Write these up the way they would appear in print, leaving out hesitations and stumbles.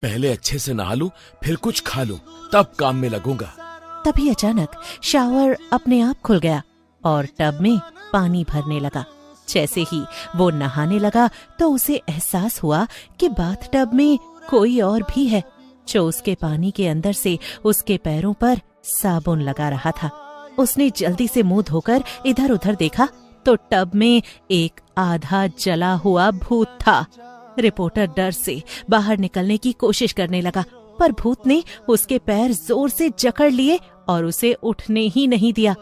पहले अच्छे से नहा लूं, फिर कुछ खा लूं, तब काम में लगूंगा। तभी अचानक शावर अपने आप खुल गया और टब में पानी भरने लगा। जैसे ही वो नहाने लगा तो उसे एहसास हुआ कि बाथटब में कोई और भी है, जो उसके पानी के अंदर से उसके पैरों पर साबुन लगा रहा था। उसने जल्दी से मुंह धोकर इधर उधर देखा तो टब में एक आधा जला हुआ भूत था। रिपोर्टर डर से बाहर निकलने की कोशिश करने लगा, पर भूत ने उसके पैर जोर से जकड़ लिए और उसे उठने ही नहीं दिया।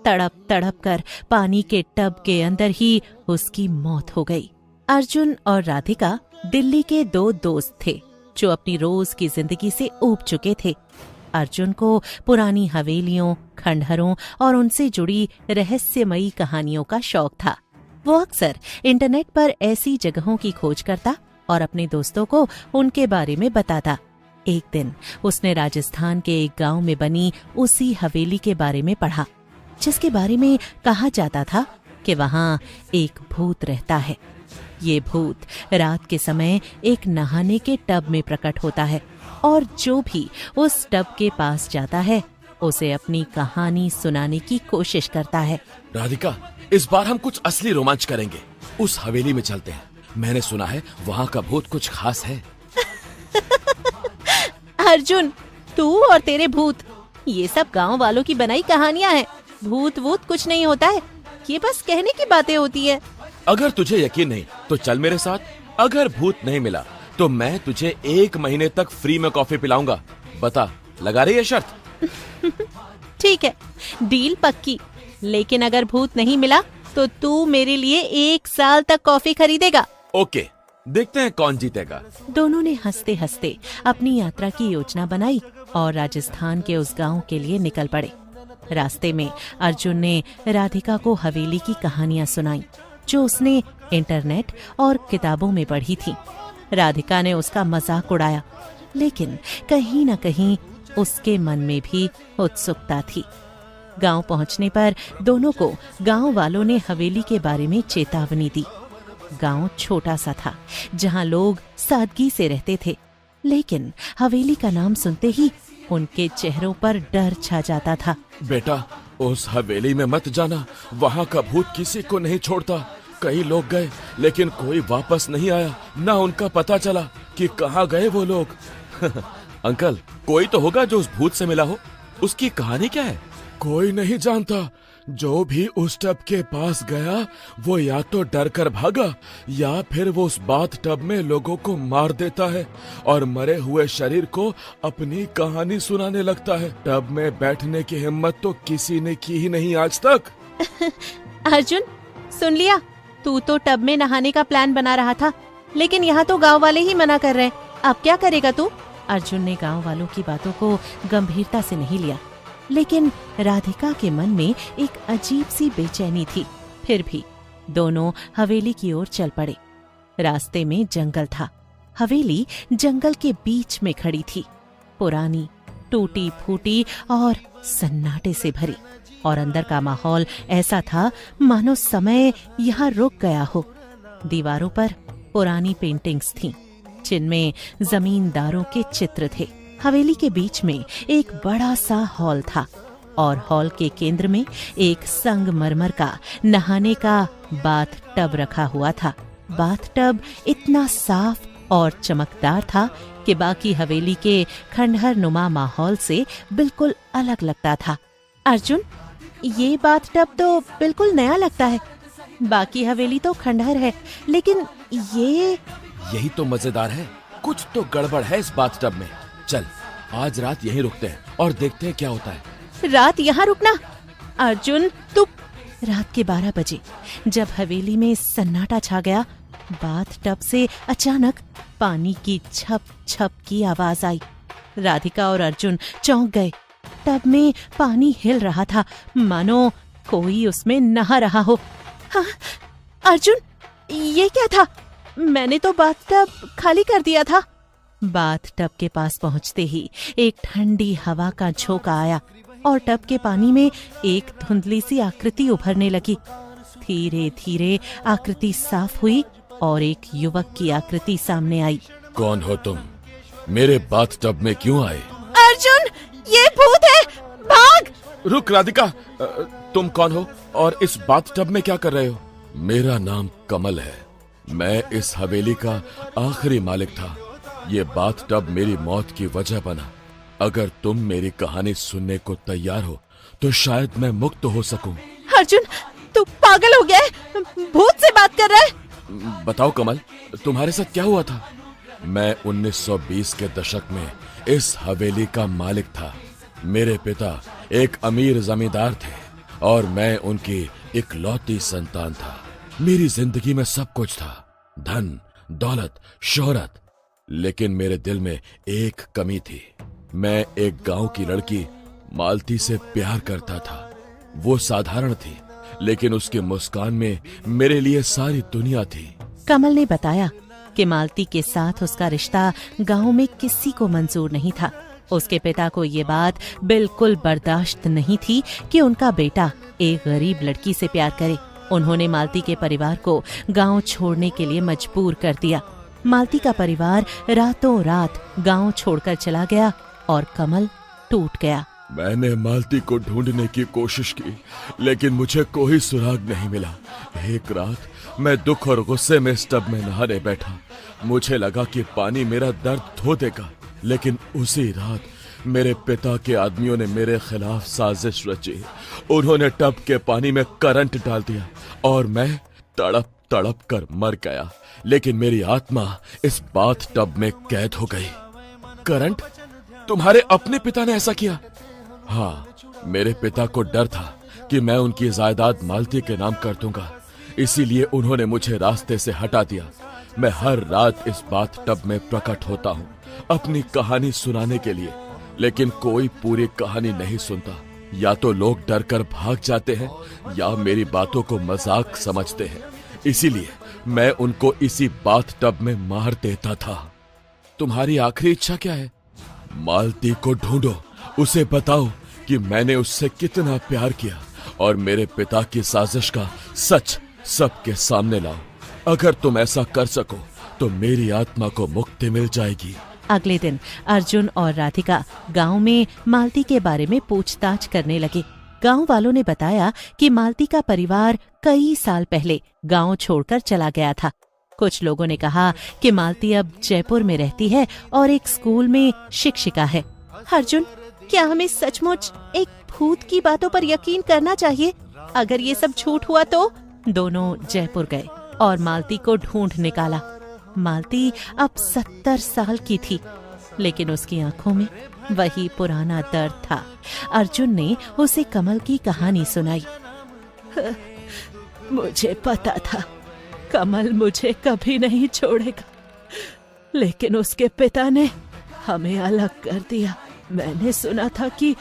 तड़प तड़प कर पानी के टब के अंदर ही उसकी मौत हो गई। अर्जुन और राधिका दिल्ली के दो दोस्त थे जो अपनी रोज की जिंदगी से ऊब चुके थे। अर्जुन को पुरानी हवेलियों, खंडहरों और उनसे जुड़ी रहस्यमयी कहानियों का शौक था। वो अक्सर इंटरनेट पर ऐसी जगहों की खोज करता और अपने दोस्तों को उनके बारे में बताता। एक दिन उसने राजस्थान के एक गांव में बनी उसी हवेली के बारे में पढ़ा, जिसके बारे में कहा जाता था कि वहां एक भूत रहता है। ये भूत रात के समय एक नहाने के टब में प्रकट होता है और जो भी उस टब के पास जाता है उसे अपनी कहानी सुनाने की कोशिश करता है। राधिका, इस बार हम कुछ असली रोमांच करेंगे। उस हवेली में चलते हैं। मैंने सुना है वहाँ का भूत कुछ खास है। अर्जुन, तू और तेरे भूत, ये सब गांव वालों की बनाई कहानियां हैं। भूत वूत कुछ नहीं होता है, ये बस कहने की बातें होती है। अगर तुझे यकीन नहीं तो चल मेरे साथ। अगर भूत नहीं मिला तो मैं तुझे 1 महीने तक फ्री में कॉफी पिलाऊंगा। बता, लगा रही है शर्त? ठीक है, डील पक्की। लेकिन अगर भूत नहीं मिला तो तू मेरे लिए 1 साल तक कॉफी खरीदेगा। ओके, देखते हैं कौन जीतेगा। दोनों ने हंसते हंसते अपनी यात्रा की योजना बनाई और राजस्थान के उस गांव के लिए निकल पड़े। रास्ते में अर्जुन ने राधिका को हवेली की कहानियां सुनाई जो उसने इंटरनेट और किताबों में पढ़ी थी। राधिका ने उसका मजाक उड़ाया, लेकिन कहीं न कहीं उसके मन में भी उत्सुकता थी। गांव पहुंचने पर दोनों को गांव वालों ने हवेली के बारे में चेतावनी दी। गांव छोटा सा था जहां लोग सादगी से रहते थे, लेकिन हवेली का नाम सुनते ही उनके चेहरों पर डर छा जाता था। बेटा, उस हवेली में मत जाना, वहाँ का भूत किसी को नहीं छोड़ता। कई लोग गए लेकिन कोई वापस नहीं आया, ना उनका पता चला कि कहाँ गए वो लोग। अंकल, कोई तो होगा जो उस भूत से मिला हो। उसकी कहानी क्या है? कोई नहीं जानता। जो भी उस टब के पास गया वो या तो डर कर भागा या फिर वो उस बाथ टब में लोगों को मार देता है और मरे हुए शरीर को अपनी कहानी सुनाने लगता है। टब में बैठने की हिम्मत तो किसी ने की ही नहीं आज तक। अर्जुन, सुन लिया? तू तो टब में नहाने का प्लान बना रहा था, लेकिन यहाँ तो गांव वाले ही मना कर रहे हैं। अब क्या करेगा तू? अर्जुन ने गांव वालों की बातों को गंभीरता से नहीं लिया, लेकिन राधिका के मन में एक अजीब सी बेचैनी थी। फिर भी दोनों हवेली की ओर चल पड़े। रास्ते में जंगल था। हवेली जंगल के बीच में खड़ी थी, पुरानी, टूटी फूटी और सन्नाटे से भरी। और अंदर का माहौल ऐसा था मानो समय यहाँ रुक गया हो। दीवारों पर पुरानी पेंटिंग्स थीं, जिनमें जमींदारों के चित्र थे। हवेली के बीच में एक बड़ा सा हॉल था और हॉल के केंद्र में एक संगमरमर का नहाने का बाथ टब रखा हुआ था। बाथ टब इतना साफ और चमकदार था कि बाकी हवेली के खंडहर नुमा माहौल से बिल्कुल अलग लगता था। अर्जुन, ये बाथ टब तो बिल्कुल नया लगता है। बाकी हवेली तो खंडहर है, लेकिन यही तो मजेदार है। कुछ तो गड़बड़ है इस बाथ टब में। चल, आज रात यहीं रुकते हैं और देखते हैं क्या होता है। रात यहाँ रुकना? अर्जुन, तू... रात के 12 बजे जब हवेली में सन्नाटा छा गया, बाथ टब से अचानक पानी की छप छप की आवाज आई। राधिका और अर्जुन चौंक गए। टब में पानी हिल रहा था, मानो कोई उसमें नहा रहा हो। हाँ, अर्जुन, ये क्या था? मैंने तो बाथ टब खाली कर दिया था। बाथ टब के पास पहुंचते ही एक ठंडी हवा का झोंका आया और टब के पानी में एक धुंधली सी आकृति उभरने लगी। धीरे धीरे आकृति साफ हुई और एक युवक की आकृति सामने आई। कौन हो तुम? मेरे बाथटब में क्यों आए? अर्जुन, ये भूत है, भाग! रुक राधिका, तुम कौन हो और इस बाथटब में क्या कर रहे हो? मेरा नाम कमल है। मैं इस हवेली का आखिरी मालिक था। ये बाथटब मेरी मौत की वजह बना। अगर तुम मेरी कहानी सुनने को तैयार हो तो शायद मैं मुक्त हो सकूं। अर्जुन, तू पागल हो गया है? भूत से बात कर रहा है? बताओ कमल, तुम्हारे साथ क्या हुआ था? मैं 1920 के दशक में इस हवेली का मालिक था। मेरे पिता एक अमीर जमींदार थे और मैं उनकी इकलौती संतान था। मेरी जिंदगी में सब कुछ था, धन, दौलत, शोहरत, लेकिन मेरे दिल में एक कमी थी। मैं एक गांव की लड़की मालती से प्यार करता था। वो साधारण थी, लेकिन उसकी मुस्कान में मेरे लिए सारी दुनिया थी। कमल ने बताया कि मालती के साथ उसका रिश्ता गांव में किसी को मंजूर नहीं था। उसके पिता को ये बात बिल्कुल बर्दाश्त नहीं थी कि उनका बेटा एक गरीब लड़की से प्यार करे। उन्होंने मालती के परिवार को गांव छोड़ने के लिए मजबूर कर दिया। मालती का परिवार रातों रात गांव छोड़कर चला गया और कमल टूट गया। मैंने मालती को ढूंढने की कोशिश की, लेकिन मुझे कोई सुराग नहीं मिला। एक रात मैं दुख और गुस्से में इस टब में नहाने बैठा। मुझे लगा कि पानी मेरा दर्द धो देगा, लेकिन उसी रात मेरे पिता के आदमियों ने मेरे खिलाफ साजिश रची। उन्होंने टब के पानी में करंट डाल दिया और मैं तड़प तड़प कर मर गया, लेकिन मेरी आत्मा इस बाथ टब में कैद हो गई। करंट? तुम्हारे अपने पिता ने ऐसा किया? हाँ, मेरे पिता को डर था कि मैं उनकी जायदाद मालती के नाम कर दूंगा, इसीलिए उन्होंने मुझे रास्ते से हटा दिया। मैं हर रात इस बाथ टब में प्रकट होता हूँ अपनी कहानी सुनाने के लिए, लेकिन कोई पूरी कहानी नहीं सुनता। या तो लोग डर कर भाग जाते हैं या मेरी बातों को मजाक समझते हैं, इसीलिए मैं उनको इसी बाथ टब में मार देता था। तुम्हारी आखिरी इच्छा क्या है? मालती को ढूंढो, उसे बताओ कि मैंने उससे कितना प्यार किया और मेरे पिता की साजिश का सच सबके सामने लाओ। अगर तुम ऐसा कर सको तो मेरी आत्मा को मुक्ति मिल जाएगी। अगले दिन अर्जुन और राधिका गांव में मालती के बारे में पूछताछ करने लगे। गांव वालों ने बताया कि मालती का परिवार कई साल पहले गांव छोड़कर चला गया था। कुछ लोगों ने कहा कि मालती अब जयपुर में रहती है और एक स्कूल में शिक्षिका है। अर्जुन, क्या हमें सचमुच एक भूत की बातों पर यकीन करना चाहिए? अगर ये सब झूठ हुआ तो? दोनों जयपुर गए और मालती को ढूंढ निकाला। मालती अब 70 साल की थी, लेकिन उसकी आंखों में वही पुराना दर्द था। अर्जुन ने उसे कमल की कहानी सुनाई। मुझे पता था कमल मुझे कभी नहीं छोड़ेगा, लेकिन उसके पिता ने हमें अलग कर दिया। मैंने सुना था कि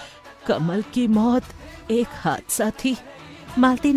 कमल की मौत एक हादसा थी। मालती ने